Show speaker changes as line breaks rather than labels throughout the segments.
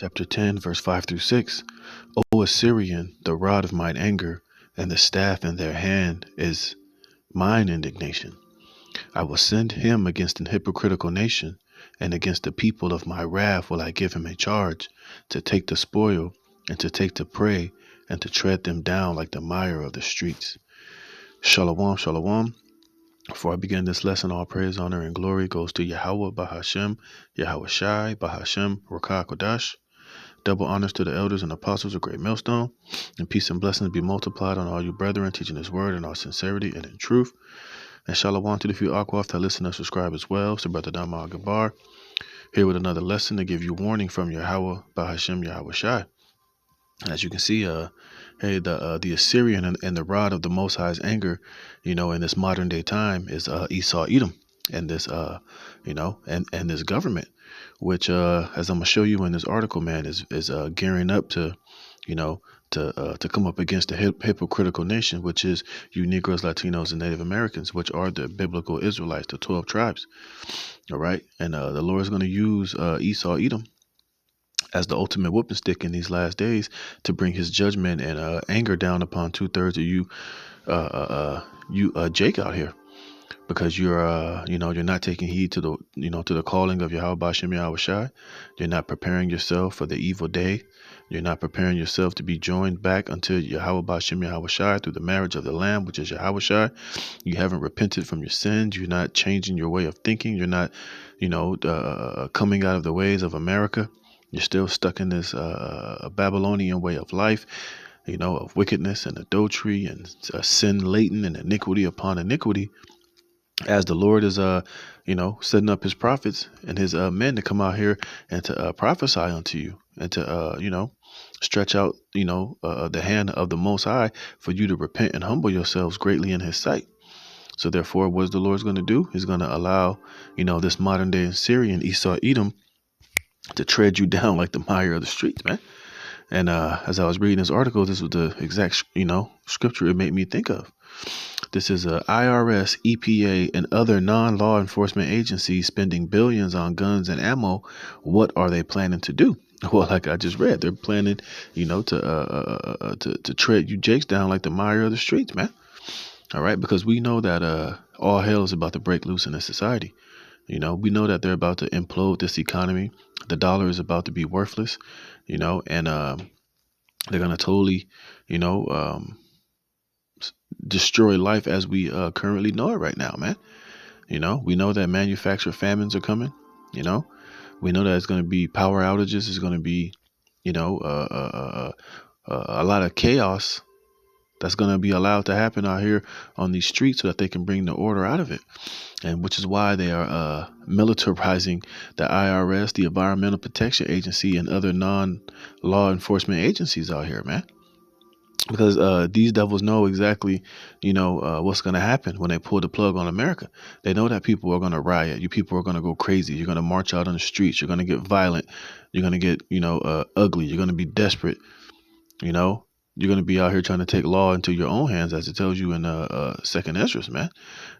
Chapter 10, verse 5 through 6. O Assyrian, the rod of mine anger, and the staff in their hand is mine indignation. I will send him against an hypocritical nation, and against the people of my wrath will I give him a charge, to take the spoil, and to take the prey, and to tread them down like the mire of the streets. Shalom, shalom. Before I begin this lesson, all praise, honor, and glory goes to Yahweh, Bahashem, Yahweh Shai, Bahashem, Rakah Kodash. Double honors to the elders and apostles of Great Millstone, and peace and blessings be multiplied on all you brethren, teaching His word in all sincerity and in truth. And shalom to the few Akwaf that listen and subscribe as well. So Brother Dama Gabar, here with another lesson to give you warning from Yahweh, Bahashem, Yahweh Shai. As you can see, the Assyrian and the rod of the Most High's anger, in this modern day time is Esau Edom, and this, and this government, which, as I'm gonna show you in this article, man, is gearing up to, to come up against the hypocritical nation, which is you Negroes, Latinos, and Native Americans, which are the biblical Israelites, the 12 tribes. All right, and the Lord is going to use Esau Edom as the ultimate whooping stick in these last days to bring His judgment and anger down upon 2/3 of you Jake out here, because you're not taking heed to the calling of Yahweh Bashem Yahweh Shai. You're not preparing yourself for the evil day. You're not preparing yourself to be joined back unto Yahweh Bashem Yahweh Shai through the marriage of the Lamb, which is Yahweh Shai. You haven't repented from your sins. You're not changing your way of thinking. You're not, coming out of the ways of America. You're still stuck in this Babylonian way of life, of wickedness and adultery and sin latent and iniquity upon iniquity. As the Lord is, setting up His prophets and His men to come out here and to prophesy unto you and to, stretch out, the hand of the Most High for you to repent and humble yourselves greatly in His sight. So therefore, what is the Lord's going to do? He's going to allow, this modern day Assyrian Esau Edom to tread you down like the mire of the streets, man. And as I was reading this article, this was the exact, scripture it made me think of. This is IRS, EPA, and other non-law enforcement agencies spending billions on guns and ammo. What are they planning to do? Well, like I just read, they're planning, to tread you jakes down like the mire of the streets, man. All right, because we know that all hell is about to break loose in this society. We know that they're about to implode this economy. The dollar is about to be worthless, and they're going to totally, destroy life as we currently know it right now, man. We know that manufactured famines are coming. We know that it's going to be power outages. It's going to be, a lot of chaos that's going to be allowed to happen out here on these streets so that they can bring the order out of it. And which is why they are militarizing the IRS, the Environmental Protection Agency, and other non-law enforcement agencies out here, man. Because these devils know exactly, what's going to happen when they pull the plug on America. They know that people are going to riot. You people are going to go crazy. You're going to march out on the streets. You're going to get violent. You're going to get, ugly. You're going to be desperate. You're going to be out here trying to take law into your own hands, as it tells you in Second Esdras, man.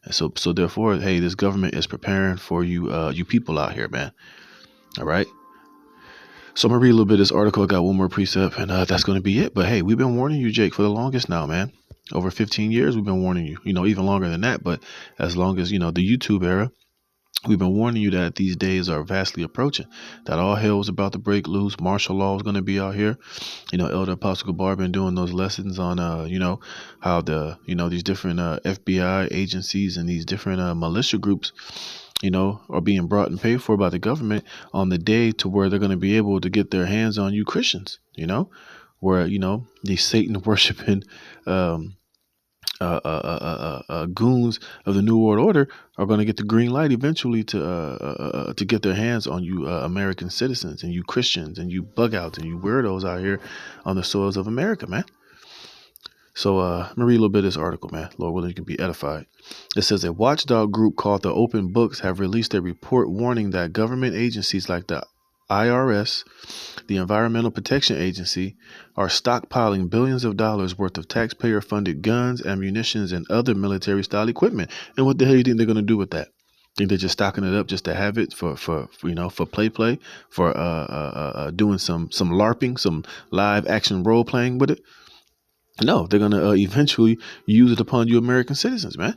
And so therefore, hey, this government is preparing for you, you people out here, man. All right. So I'm gonna read a little bit of this article. I got one more precept, and that's going to be it. But hey, we've been warning you, Jake, for the longest now, man. Over 15 years, we've been warning you. Even longer than that. But as long as the YouTube era, we've been warning you that these days are vastly approaching. That all hell is about to break loose. Martial law is going to be out here. Elder Apostle Gabar been doing those lessons on, how the, these different FBI agencies and these different militia groups, are being brought and paid for by the government on the day to where they're going to be able to get their hands on you Christians, where, these Satan worshiping goons of the New World Order are going to get the green light eventually to get their hands on you American citizens and you Christians and you bug outs and you weirdos out here on the soils of America, man. So I'm gonna read a little bit of this article, man. Lord willing, you can be edified. It says a watchdog group called the Open Books have released a report warning that government agencies like the IRS, the Environmental Protection Agency, are stockpiling billions of dollars worth of taxpayer-funded guns, ammunitions, and other military-style equipment. And what the hell do you think they're going to do with that? Think they're just stocking it up just to have it for play, for doing some LARPing, some live action role playing with it. No, they're gonna eventually use it upon you American citizens, man.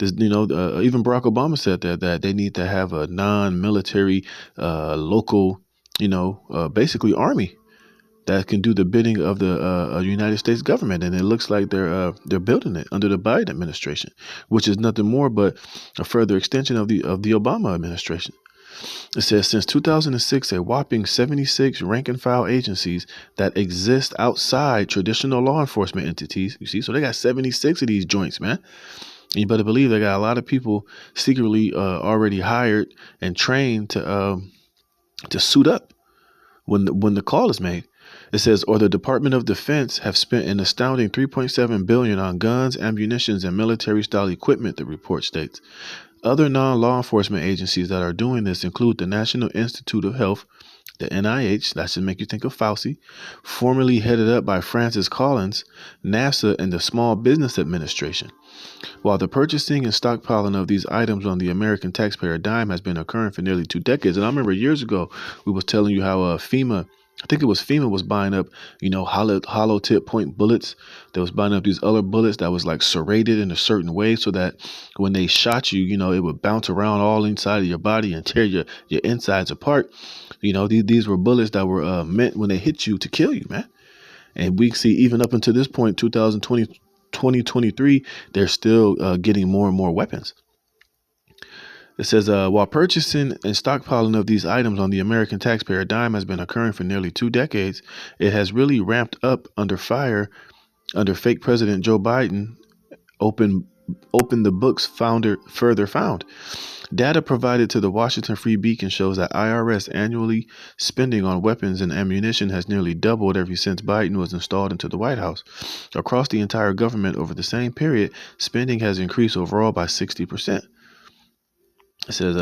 Even Barack Obama said that they need to have a non-military, local, basically army that can do the bidding of the United States government, and it looks like they're building it under the Biden administration, which is nothing more but a further extension of the Obama administration. It says since 2006, a whopping 76 rank and file agencies that exist outside traditional law enforcement entities. You see, so they got 76 of these joints, man. And you better believe they got a lot of people secretly already hired and trained to suit up when the call is made. It says, or the Department of Defense have spent an astounding $3.7 billion on guns, ammunitions, and military-style equipment, the report states. Other non-law enforcement agencies that are doing this include the National Institute of Health, the NIH, that should make you think of Fauci, formerly headed up by Francis Collins, NASA, and the Small Business Administration. While the purchasing and stockpiling of these items on the American taxpayer dime has been occurring for nearly 2 decades, and I remember years ago we was telling you how FEMA, I think it was FEMA, was buying up, hollow tip point bullets. They was buying up these other bullets that was like serrated in a certain way so that when they shot you, it would bounce around all inside of your body and tear your insides apart. These were bullets that were meant when they hit you to kill you, man. And we see even up until this point, 2020, 2023, they're still getting more and more weapons. It says, while purchasing and stockpiling of these items on the American taxpayer dime has been occurring for nearly 2 decades, it has really ramped up under fire under fake President Joe Biden. Open the books further found. Data provided to the Washington Free Beacon shows that IRS annually spending on weapons and ammunition has nearly doubled ever since Biden was installed into the White House. Across the entire government over the same period, spending has increased overall by 60%. It says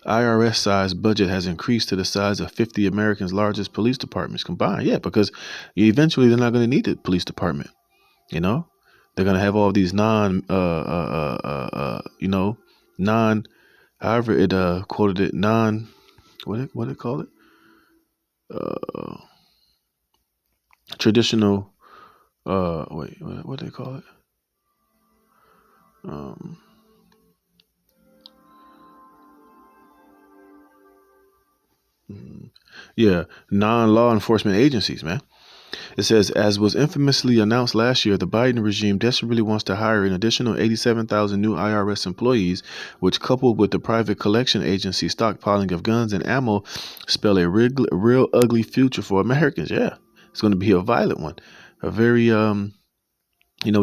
IRS size budget has increased to the size of 50 Americans' largest police departments combined. Yeah, because eventually they're not going to need the police department. They're going to have all these non, however it quoted it, non, what it call it? Traditional, what do they call it? Yeah, non-law enforcement agencies, man. It says, as was infamously announced last year, the Biden regime desperately wants to hire an additional 87,000 new IRS employees, which, coupled with the private collection agency stockpiling of guns and ammo, spell a real ugly future for Americans. Yeah, it's going to be a violent one, a very,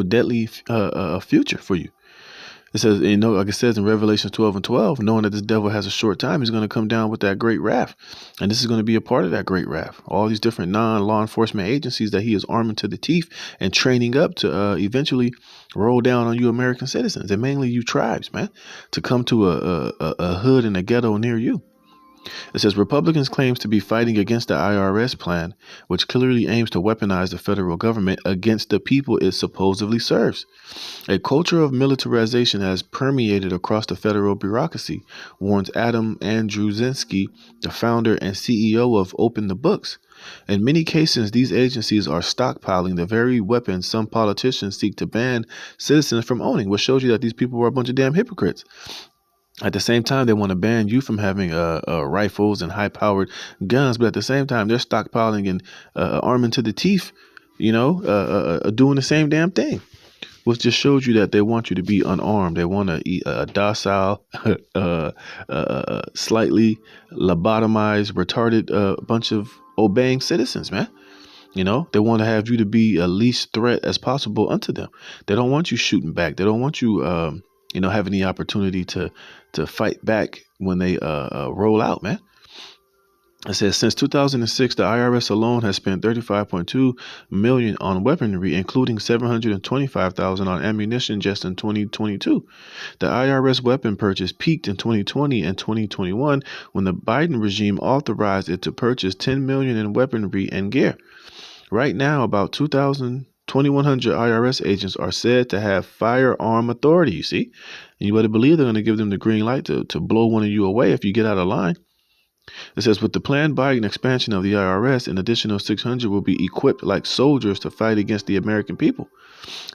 deadly future for you. It says, like it says in Revelation 12:12, knowing that this devil has a short time, he's going to come down with that great wrath. And this is going to be a part of that great wrath. All these different non-law enforcement agencies that he is arming to the teeth and training up to eventually roll down on you American citizens, and mainly you tribes, man, to come to a hood and a ghetto near you. It says Republicans claims to be fighting against the IRS plan, which clearly aims to weaponize the federal government against the people it supposedly serves. A culture of militarization has permeated across the federal bureaucracy, warns Adam Andrzejewski, the founder and CEO of Open the Books. In many cases, these agencies are stockpiling the very weapons some politicians seek to ban citizens from owning, which shows you that these people were a bunch of damn hypocrites. At the same time, they want to ban you from having rifles and high-powered guns, but at the same time, they're stockpiling and arming to the teeth, doing the same damn thing, which just shows you that they want you to be unarmed. They want a docile, slightly lobotomized, retarded bunch of obeying citizens, man. They want to have you to be a least threat as possible unto them. They don't want you shooting back. They don't want you, having the opportunity to fight back when they roll out, man. It says since 2006, the IRS alone has spent $35.2 million on weaponry, including $725,000 on ammunition just in 2022. The IRS weapon purchase peaked in 2020 and 2021 when the Biden regime authorized it to purchase $10 million in weaponry and gear. Right now, about 2,000 2,100 IRS agents are said to have firearm authority, you see? And you better believe they're going to give them the green light to blow one of you away if you get out of line. It says, with the planned Biden expansion of the IRS, an additional 600 will be equipped like soldiers to fight against the American people.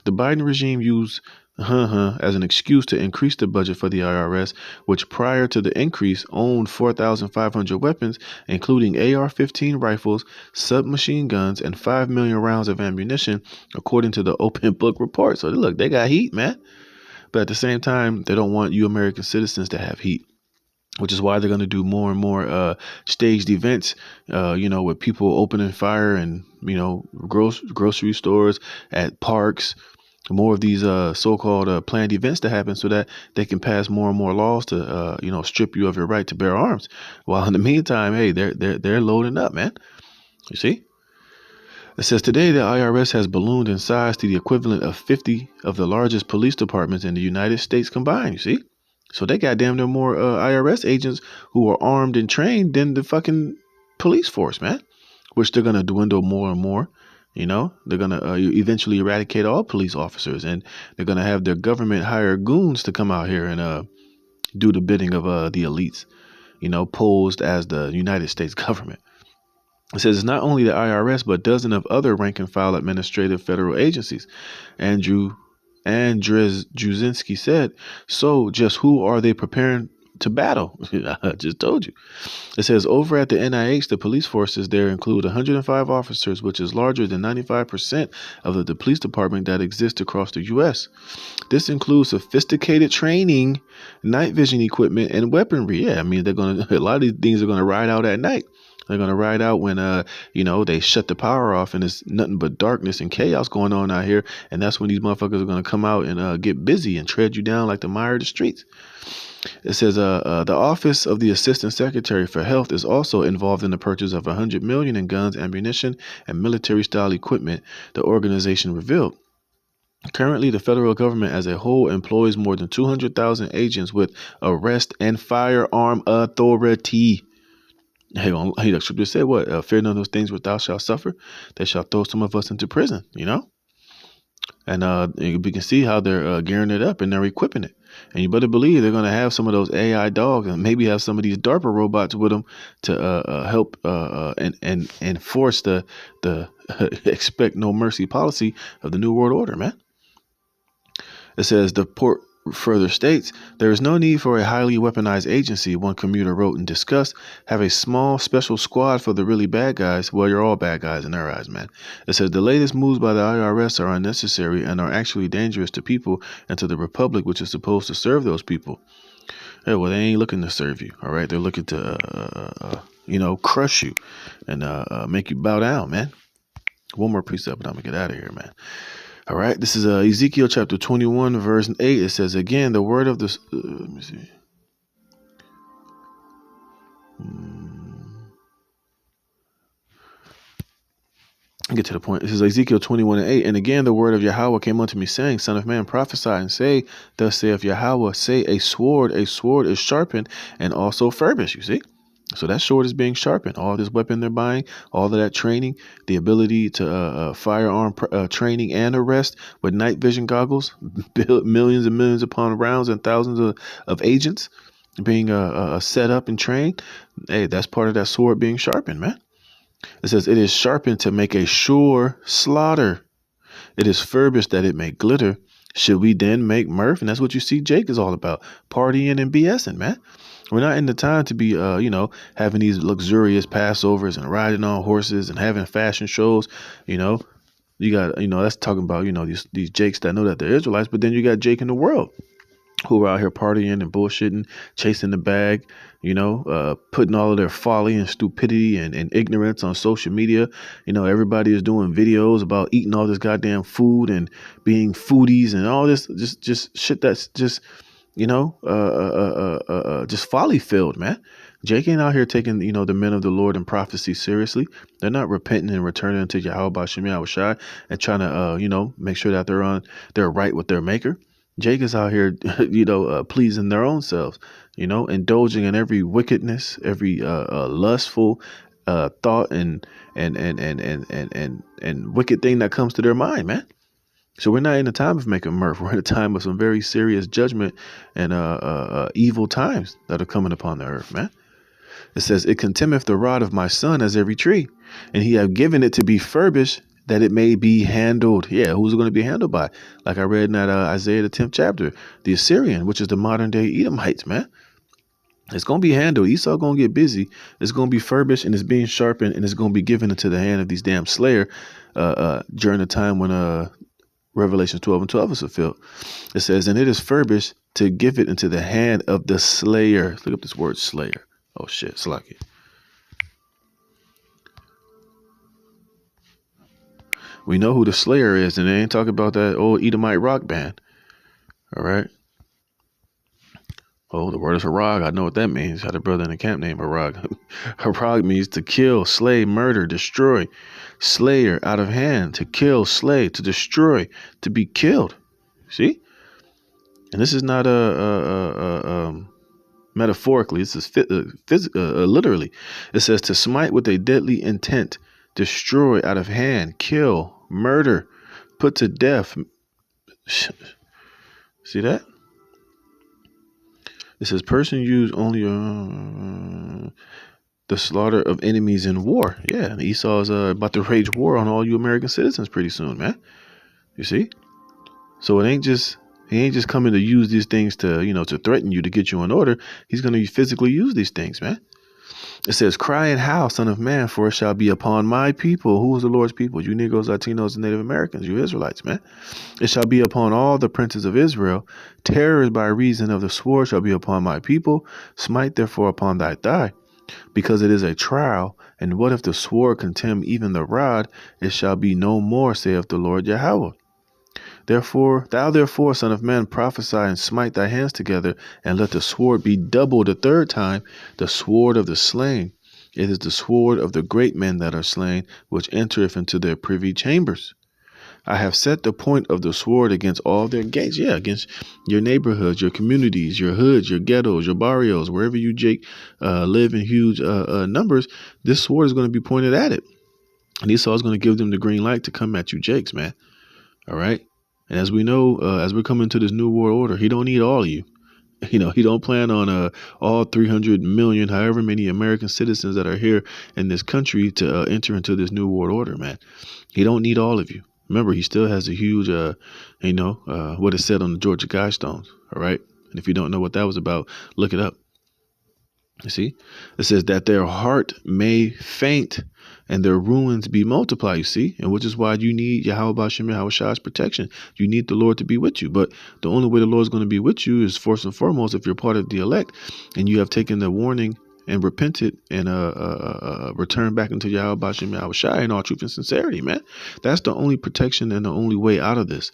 The Biden regime used as an excuse to increase the budget for the IRS, which prior to the increase owned 4,500 weapons, including AR-15 rifles, submachine guns, and 5 million rounds of ammunition, according to the Open Book report. So look, they got heat, man. But at the same time, they don't want you American citizens to have heat, which is why they're going to do more and more staged events, with people opening fire and, grocery stores, at parks, more of these so-called planned events to happen so that they can pass more and more laws to, strip you of your right to bear arms. While in the meantime, hey, they're loading up, man. You see? It says today the IRS has ballooned in size to the equivalent of 50 of the largest police departments in the United States combined, you see? So they got damn near more IRS agents who are armed and trained than the fucking police force, man. Which they're going to dwindle more and more. They're going to eventually eradicate all police officers, and they're going to have their government hire goons to come out here and do the bidding of the elites, posed as the United States government. It says it's not only the IRS, but dozens of other rank and file administrative federal agencies. Andrew Drzezinski said, so just who are they preparing to battle? I just told you. It says over at the NIH, the police forces there include 105 officers, which is larger than 95% of the police department that exists across the U.S. This includes sophisticated training, night vision equipment, and weaponry. Yeah, I mean, a lot of these things are going to ride out at night. They're going to ride out when, they shut the power off and it's nothing but darkness and chaos going on out here. And that's when these motherfuckers are going to come out and get busy and tread you down like the mire of the streets. It says the Office of the Assistant Secretary for Health is also involved in the purchase of $100 million in guns, ammunition, and military-style equipment, the organization revealed. Currently, the federal government as a whole employs more than 200,000 agents with arrest and firearm authority. Hey, the scripture said what? Fear none of those things which thou shalt suffer. They shall throw some of us into prison, And we can see how they're gearing it up and they're equipping it. And you better believe they're going to have some of those AI dogs and maybe have some of these DARPA robots with them to help and enforce the expect no mercy policy of the New World Order, man. It says the port further states, there is no need for a highly weaponized agency, one commuter wrote in disgust. Have a small special squad for the really bad guys. Well, you're all bad guys in their eyes, man. It says the latest moves by the IRS are unnecessary and are actually dangerous to people and to the republic, which is supposed to serve those people. Yeah, well, they ain't looking to serve you, all right? They're looking to, crush you and make you bow down, man. One more precept, and I'm going to get out of here, man. All right, this is Ezekiel chapter 21, verse 8. It says, again, the word of the... let me see. Get to the point. This is Ezekiel 21:8. And again, the word of Yahweh came unto me, saying, Son of man, prophesy and say, thus saith Yahweh, say, a sword is sharpened and also furbished, you see? So that sword is being sharpened. All this weapon they're buying, all of that training, the ability to firearm training and arrest with night vision goggles, millions and millions upon rounds and thousands of agents being set up and trained. Hey, that's part of that sword being sharpened, man. It says it is sharpened to make a sure slaughter. It is furbished that it may glitter. Should we then make mirth? And that's what you see Jake is all about. Partying and BSing, man. We're not in the time to be, having these luxurious Passovers and riding on horses and having fashion shows. You got, that's talking about, these Jakes that know that they're Israelites. But then you got Jake in the world who are out here partying and bullshitting, chasing the bag, putting all of their folly and stupidity and ignorance on social media. Everybody is doing videos about eating all this goddamn food and being foodies and all this just shit that's just, just folly filled, man. Jake ain't out here taking, the men of the Lord and prophecy seriously. They're not repenting and returning to Yahweh B'Shem Yahushai and trying to, make sure that they're right with their maker. Jake is out here, pleasing their own selves, indulging in every wickedness, every lustful thought and wicked thing that comes to their mind, man. So we're not in a time of making mirth. We're in a time of some very serious judgment and evil times that are coming upon the earth, man. It says, "It contemneth the rod of my son as every tree, and he have given it to be furbished, that it may be handled." Yeah, who's it going to be handled by? Like I read in that Isaiah the 10th chapter, the Assyrian, which is the modern day Edomites, man. It's going to be handled. Esau going to get busy. It's going to be furbished and it's being sharpened and it's going to be given into the hand of these damn slayer during the time when Revelation 12 and 12 is fulfilled. It says, "And it is furbished to give it into the hand of the slayer." Look up this word slayer. Oh shit, Slacky. We know who the slayer is, and they ain't talking about that old Edomite rock band. All right. Oh, the word is harag. I know what that means. I had a brother in the camp named Harag. Harag means to kill, slay, murder, destroy. Slayer, out of hand, to kill, slay, to destroy, to be killed. See? And this is not metaphorically. This is literally. It says to smite with a deadly intent, destroy, out of hand, kill, murder, put to death. See that? It says person use only the slaughter of enemies in war. Yeah, and Esau is about to wage war on all you American citizens pretty soon, man. You see? So he ain't just coming to use these things to threaten you, to get you in order. He's going to physically use these things, man. It says, "Cry and howl, son of man, for it shall be upon my people." Who is the Lord's people? You Negroes, Latinos, and Native Americans, you Israelites, man. "It shall be upon all the princes of Israel. Terrors by reason of the sword shall be upon my people. Smite therefore upon thy thigh, because it is a trial. And what if the sword contemn even the rod? It shall be no more, saith the Lord Yahweh. Therefore, son of man, prophesy and smite thy hands together, and let the sword be doubled the third time, the sword of the slain. It is the sword of the great men that are slain, which entereth into their privy chambers. I have set the point of the sword against all their gates." Yeah, against your neighborhoods, your communities, your hoods, your ghettos, your barrios, wherever you, Jake, live in huge numbers. This sword is going to be pointed at it. And Esau is going to give them the green light to come at you, Jakes, man. All right. And as we know, as we're coming to this new world order, he don't need all of you. He don't plan on all 300 million, however many American citizens that are here in this country to enter into this new world order, man. He don't need all of you. Remember, he still has a huge, what is said on the Georgia Guidestones. All right. And if you don't know what that was about, look it up. You see, it says that their heart may faint and their ruins be multiplied, you see, and which is why you need Yahweh Shem Shai's protection. You need the Lord to be with you. But the only way the Lord is going to be with you is first and foremost if you're part of the elect and you have taken the warning and repented and returned back into Yahweh Shem Shai in all truth and sincerity, man. That's the only protection and the only way out of this,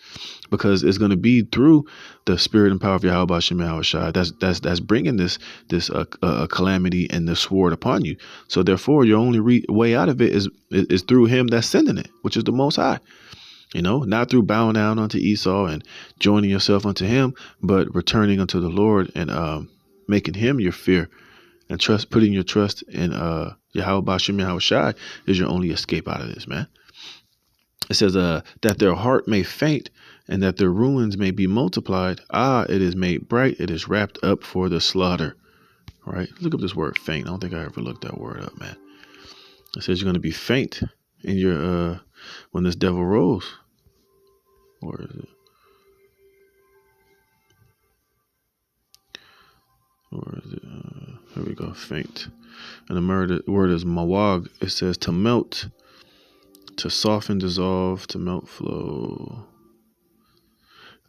because it's going to be through the spirit and power of Yahweh Shem Shai that's bringing this calamity and the sword upon you. So therefore, your only way out of it is through him that's sending it, which is the Most High. Not through bowing down unto Esau and joining yourself unto him, but returning unto the Lord and making him your fear. And putting your trust in Yahweh Shem Shai is your only escape out of this, man. It says that their heart may faint and that their ruins may be multiplied. It is made bright. It is wrapped up for the slaughter. All right. Look up this word faint. I don't think I ever looked that word up, man. It says you're going to be faint in your when this devil rolls. Or is it? Here we go, faint. And the word is mawag. It says to melt, to soften, dissolve, to melt, flow.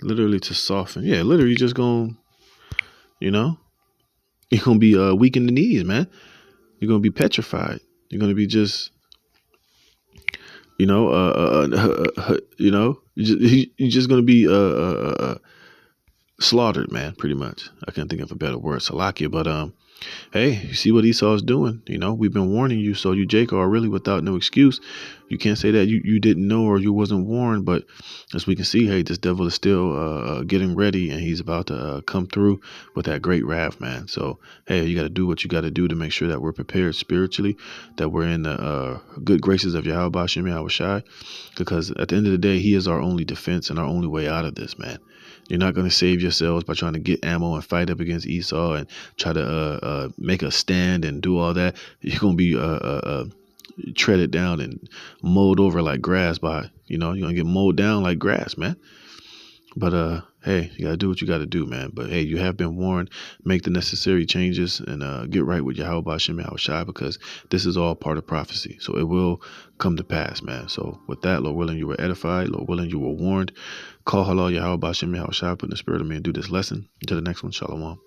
Literally to soften. Yeah, literally just going, you're going to be weak in the knees, man. You're going to be petrified. You're going to be just, you're just going to be slaughtered, man, pretty much. I can't think of a better word, Salakia, but Hey, you see what Esau's doing? We've been warning you, so you, Jacob, are really without no excuse. You can't say that you didn't know or you wasn't warned. But as we can see, hey, this devil is still getting ready, and he's about to come through with that great wrath, man. So, hey, you got to do what you got to do to make sure that we're prepared spiritually, that we're in the good graces of Yahweh Shem Yahweh Shai, because at the end of the day, he is our only defense and our only way out of this, man. You're not going to save yourselves by trying to get ammo and fight up against Esau and try to make a stand and do all that. You're going to be treaded down and mowed over like grass you're going to get mowed down like grass, man. But hey, you got to do what you got to do, man. But hey, you have been warned. Make the necessary changes and get right with Yahweh Shem Yahweh Shai, because this is all part of prophecy. So it will come to pass, man. So with that, Lord willing, you were edified. Lord willing, you were warned. Call halal Yahweh Shem Yahweh Shai, put in the spirit of me and do this lesson. Until the next one, shalom.